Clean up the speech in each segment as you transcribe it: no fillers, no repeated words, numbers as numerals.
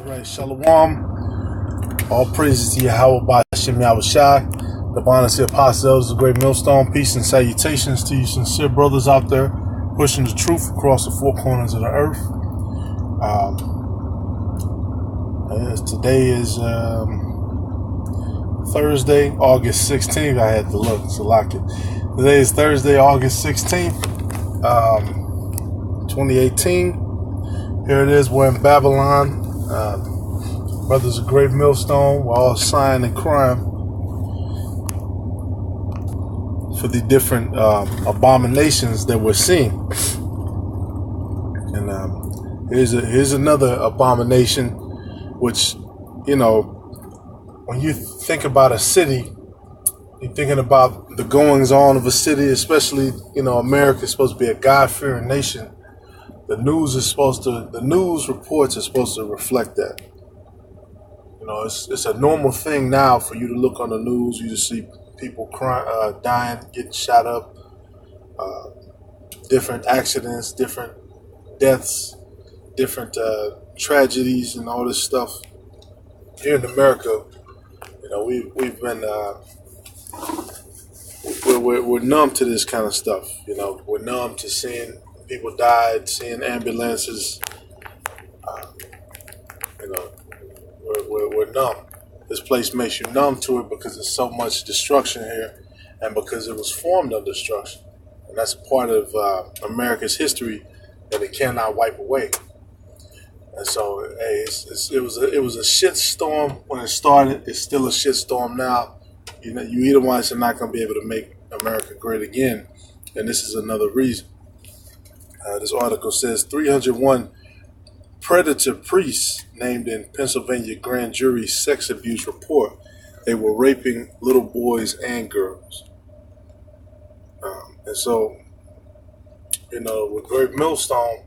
All right, Shalom. All praises to Yahweh by Hashem Yahushai. The Bonus Apostles, the great millstone. Peace and salutations to you sincere brothers out there pushing the truth across the four corners of the earth. Today is Thursday, August 16th. I had to look, so lock it. Today is Thursday, August 16th, 2018. Here it is. We're in Babylon. Brothers of Great Millstone. We're all sighing and crying for the different abominations that we're seeing. And here's another abomination, which, you know, when you think about a city, you're thinking about the goings on of a city, especially, you know, America is supposed to be a God-fearing nation. The news reports are supposed to reflect that. You know, it's a normal thing now for you to look on the news. You just see people crying, dying, getting shot up, different accidents, different deaths, different tragedies, and all this stuff. Here in America, you know, we've been we're numb to this kind of stuff. You know, we're numb to seeing people died, seeing ambulances. You know, we're numb. This place makes you numb to it because there's so much destruction here, and because it was formed of destruction, and that's part of America's history that it cannot wipe away. And so, hey, it was a shit storm when it started. It's still a shit storm now. You know, you Edomites are not going to be able to make America great again, and this is another reason. This article says 301 predator priests named in Pennsylvania grand jury sex abuse report. They were raping little boys and girls. And so, you know, with Great Millstone,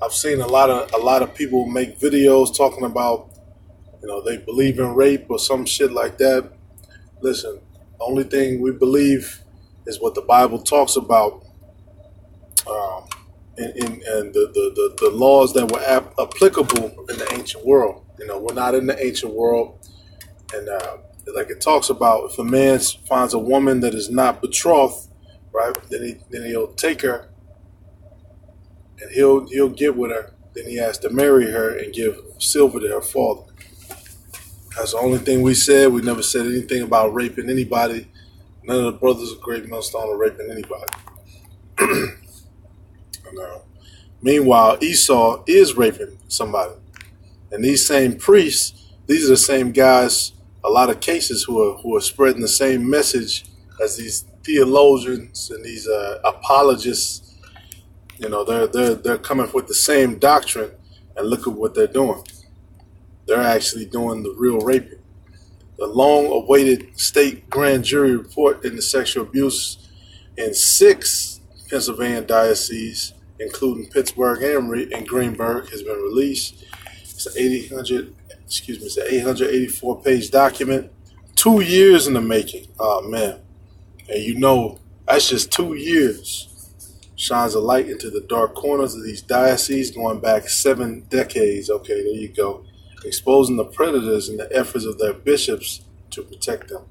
I've seen a lot of people make videos talking about, you know, they believe in rape or some shit like that. Listen, the only thing we believe is what the Bible talks about. And the laws that were applicable in the ancient world. You know, we're not in the ancient world, and like it talks about, if a man finds a woman that is not betrothed, right, then he'll take her, and he'll get with her. Then he has to marry her and give silver to her father. That's the only thing we said. We never said anything about raping anybody. None of the brothers of Great Millstone are raping anybody. Meanwhile, Esau is raping somebody. And these same priests, these are the same guys, a lot of cases, who are spreading the same message as these theologians and these apologists. You know, they're coming with the same doctrine, and look at what they're doing. They're actually doing the real raping. The long-awaited state grand jury report into sexual abuse in 6 Pennsylvania dioceses, including Pittsburgh and Greenberg, has been released. It's an 884-page document, 2 years in the making. Oh man, and you know that's just 2 years. Shines a light into the dark corners of these dioceses going back 7 decades. Okay, there you go, exposing the predators and the efforts of their bishops to protect them.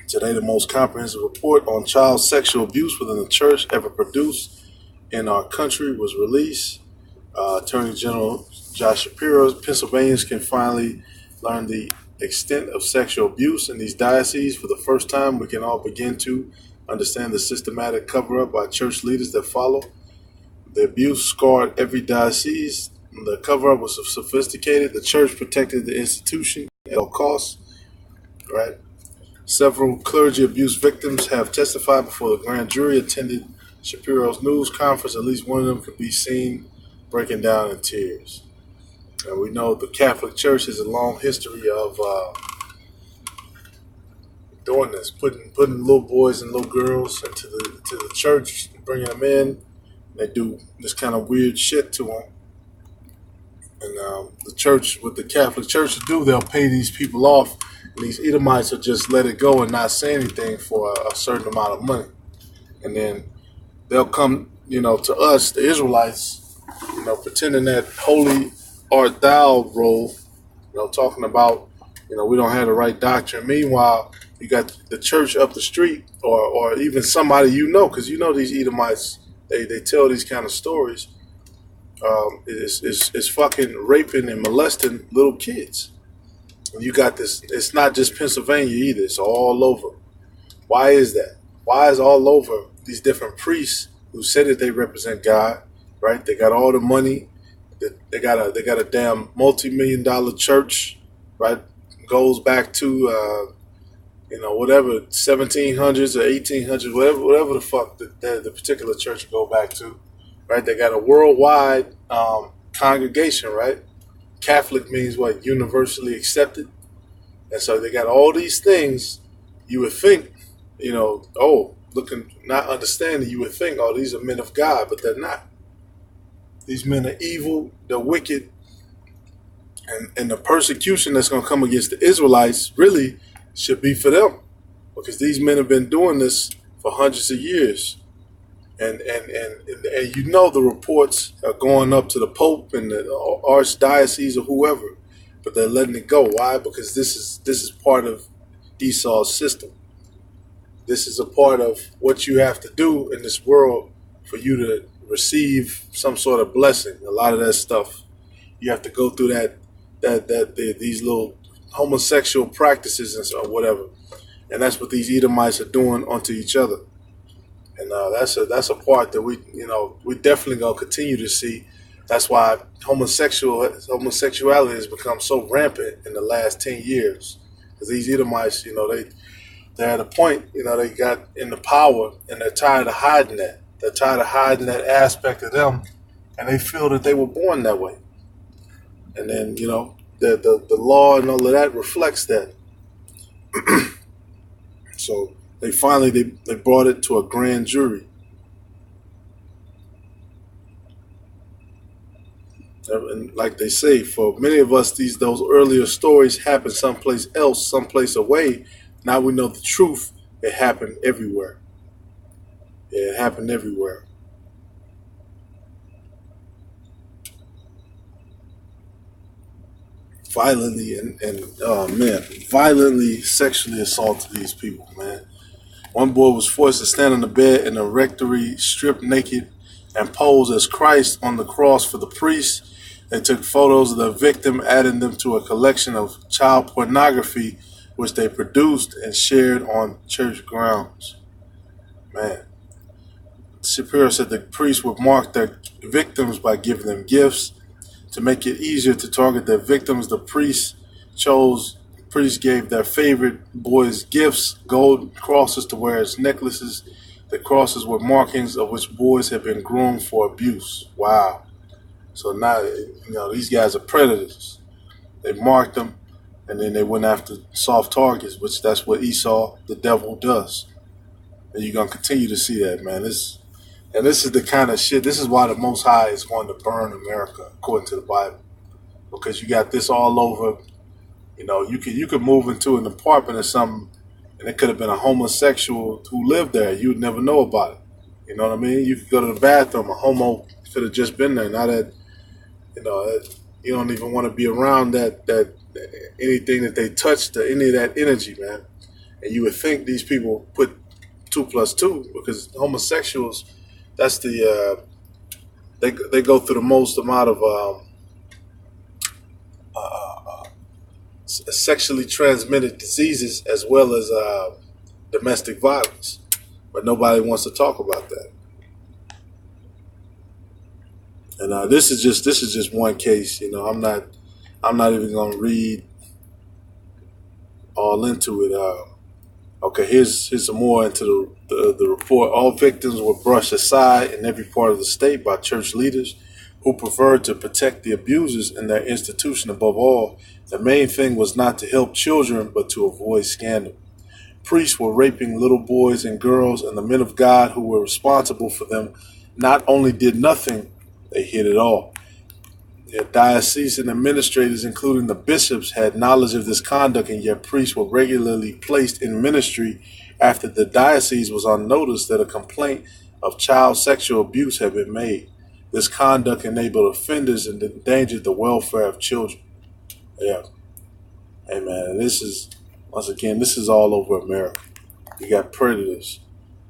Today, the most comprehensive report on child sexual abuse within the church ever produced in our country was released. Attorney General Josh Shapiro, Pennsylvanians can finally learn the extent of sexual abuse in these dioceses. For the first time, we can all begin to understand the systematic cover-up by church leaders that follow. The abuse scarred every diocese. The cover-up was sophisticated. The church protected the institution at all costs, right? Several clergy abuse victims have testified before the grand jury attended Shapiro's news conference. At least one of them could be seen breaking down in tears. And we know the Catholic Church has a long history of doing this, putting little boys and little girls into the church, bringing them in. They do this kind of weird shit to them. And the church, what the Catholic Church will do, they'll pay these people off. And these Edomites will just let it go and not say anything for a certain amount of money. And then they'll come, you know, to us, the Israelites, you know, pretending that holy art thou role, talking about, we don't have the right doctrine. Meanwhile, you got the church up the street, or even somebody because these Edomites, they tell these kind of stories, is fucking raping and molesting little kids. And you got this, it's not just Pennsylvania either, it's all over. Why is that? Why is all over these different priests who say that they represent God, right? They got all the money. They got a damn multi-million-dollar church, right? Goes back to whatever 1700s or 1800s, whatever the fuck the particular church go back to, right? They got a worldwide congregation, right? Catholic means what? Universally accepted. And so they got all these things. You would think, not understanding, you would think, oh, these are men of God, but they're not. These men are evil, they're wicked, and the persecution that's going to come against the Israelites really should be for them, because these men have been doing this for hundreds of years. And the reports are going up to the Pope and the Archdiocese or whoever, but they're letting it go. Why? Because this is part of Esau's system. This is a part of what you have to do in this world for you to receive some sort of blessing. A lot of that stuff, you have to go through these little homosexual practices and so whatever, and that's what these Edomites are doing onto each other. And that's a part that we definitely gonna continue to see. That's why homosexuality has become so rampant in the last 10 years. Because these Edomites, they're at a point, they got in the power, and they're tired of hiding that. They're tired of hiding that aspect of them, and they feel that they were born that way. And then, the law and all of that reflects that. So they finally they brought it to a grand jury. And like they say, for many of us, those earlier stories happened someplace else, someplace away. Now we know the truth. It happened everywhere. Yeah, it happened everywhere. Violently violently sexually assaulted these people, man. One boy was forced to stand on the bed in a rectory, stripped naked, and pose as Christ on the cross for the priest. They took photos of the victim, adding them to a collection of child pornography, which they produced and shared on church grounds. Man. Superior said the priests would mark their victims by giving them gifts. To make it easier to target their victims, the priests gave their favorite boys gifts, gold crosses to wear as necklaces. The crosses were markings of which boys had been groomed for abuse. Wow. So now, these guys are predators. They marked them, and then they went after soft targets, which that's what Esau, the devil, does. And you're going to continue to see that, man. This is the kind of shit, this is why the Most High is going to burn America, according to the Bible. Because you got this all over. You could move into an apartment or something, and it could have been a homosexual who lived there. You would never know about it. You know what I mean? You could go to the bathroom, a homo could have just been there. Now that, you don't even want to be around that anything that they touch, any of that energy, man. And you would think these people put 2 plus 2, because homosexuals, that's they go through the most amount of sexually transmitted diseases, as well as domestic violence, but nobody wants to talk about that. And this is just one case. I'm not even gonna read all into it. Okay, here's some more into the report. All victims were brushed aside in every part of the state by church leaders who preferred to protect the abusers in their institution above all. The main thing was not to help children, but to avoid scandal. Priests were raping little boys and girls, and the men of God who were responsible for them not only did nothing, they hid it all. Their diocesan administrators, including the bishops, had knowledge of this conduct, and yet priests were regularly placed in ministry after the diocese was on notice that a complaint of child sexual abuse had been made. This conduct enabled offenders and endangered the welfare of children. Yeah. Hey man, this is, once again, this is all over America. You got predators,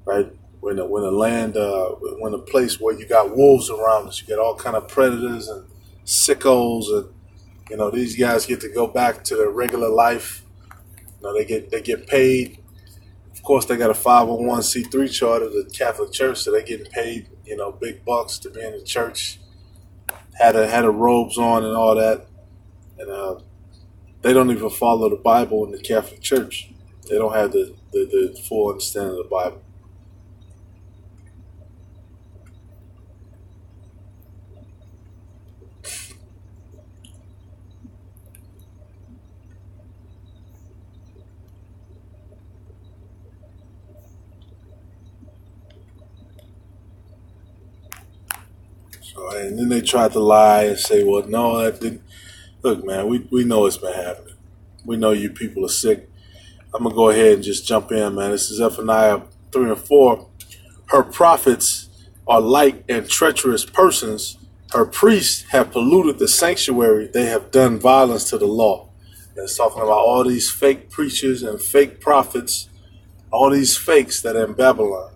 right? When a place where you got wolves around us, you got all kind of predators and sickos, and these guys get to go back to their regular life. They get paid. Of course, they got a 501c3 charter, the Catholic Church, so they're getting paid, big bucks to be in the church. Had a robes on and all that, and they don't even follow the Bible in the Catholic Church. They don't have the full understanding of the Bible. So, and then they tried to lie and say, well, no, that didn't. Look, man, we know it's been happening. We know you people are sick. I'm going to go ahead and just jump in, man. This is Zephaniah 3 and 4. Her prophets are light and treacherous persons. Her priests have polluted the sanctuary. They have done violence to the law. And it's talking about all these fake preachers and fake prophets, all these fakes that are in Babylon.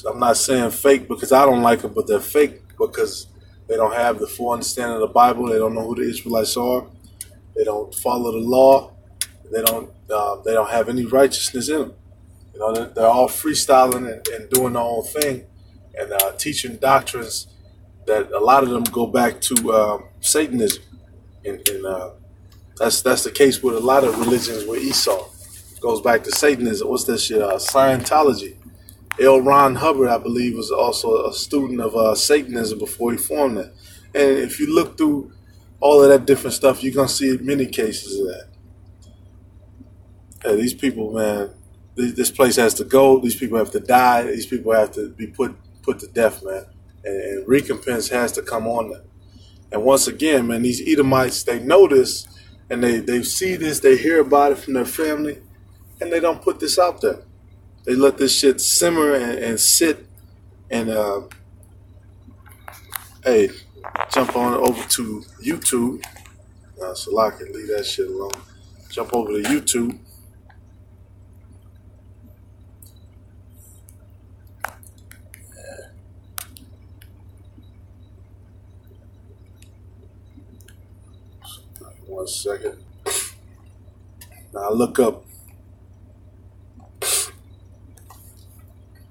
I'm not saying fake because I don't like them, but they're fake because they don't have the full understanding of the Bible. They don't know who the Israelites are. They don't follow the law. They don't have any righteousness in them. They're all freestyling and doing their own thing and teaching doctrines that a lot of them go back to Satanism. And that's the case with a lot of religions with Esau. It goes back to Satanism. What's that shit? Scientology. L. Ron Hubbard, I believe, was also a student of Satanism before he formed that. And if you look through all of that different stuff, you're going to see many cases of that. Hey, these people, man, this place has to go. These people have to die. These people have to be put to death, man. And recompense has to come on them. And once again, man, these Edomites, they know this, and they see this, they hear about it from their family, and they don't put this out there. They let this shit simmer and sit, and hey, jump on over to YouTube. So I can leave that shit alone. Jump over to YouTube. One second. Now I look up.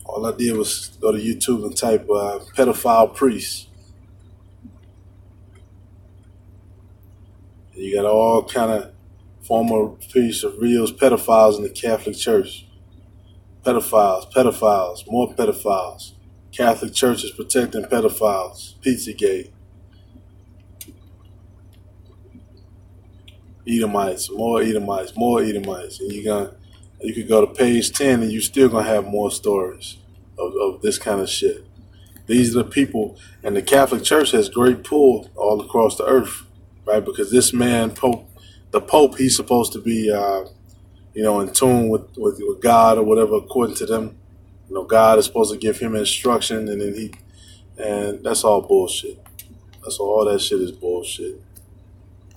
All I did was go to YouTube and type pedophile priest. And you got all kind of former priests of real pedophiles in the Catholic Church. Pedophiles, more pedophiles. Catholic Church is protecting pedophiles. Pizzagate. Edomites, more Edomites. And you could go to page 10 and you're still going to have more stories of this kind of shit. These are the people, and the Catholic Church has great pull all across the earth, right? Because this man, the Pope, he's supposed to be, in tune with God or whatever, according to them. God is supposed to give him instruction, and that's all bullshit. All that shit is bullshit.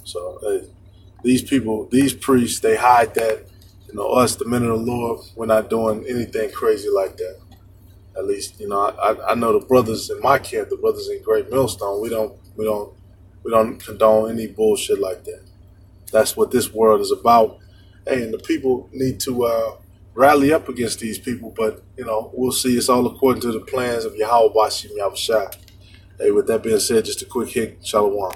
So, hey, these people, these priests, they hide that. Us, the men of the Lord, we're not doing anything crazy like that. At least, I know the brothers in my camp, the brothers in Great Millstone, we don't condone any bullshit like that. That's what this world is about. Hey, and the people need to rally up against these people, but we'll see. It's all according to the plans of Yahweh Bashim Yahushua. Hey, with that being said, just a quick hit, Shalom.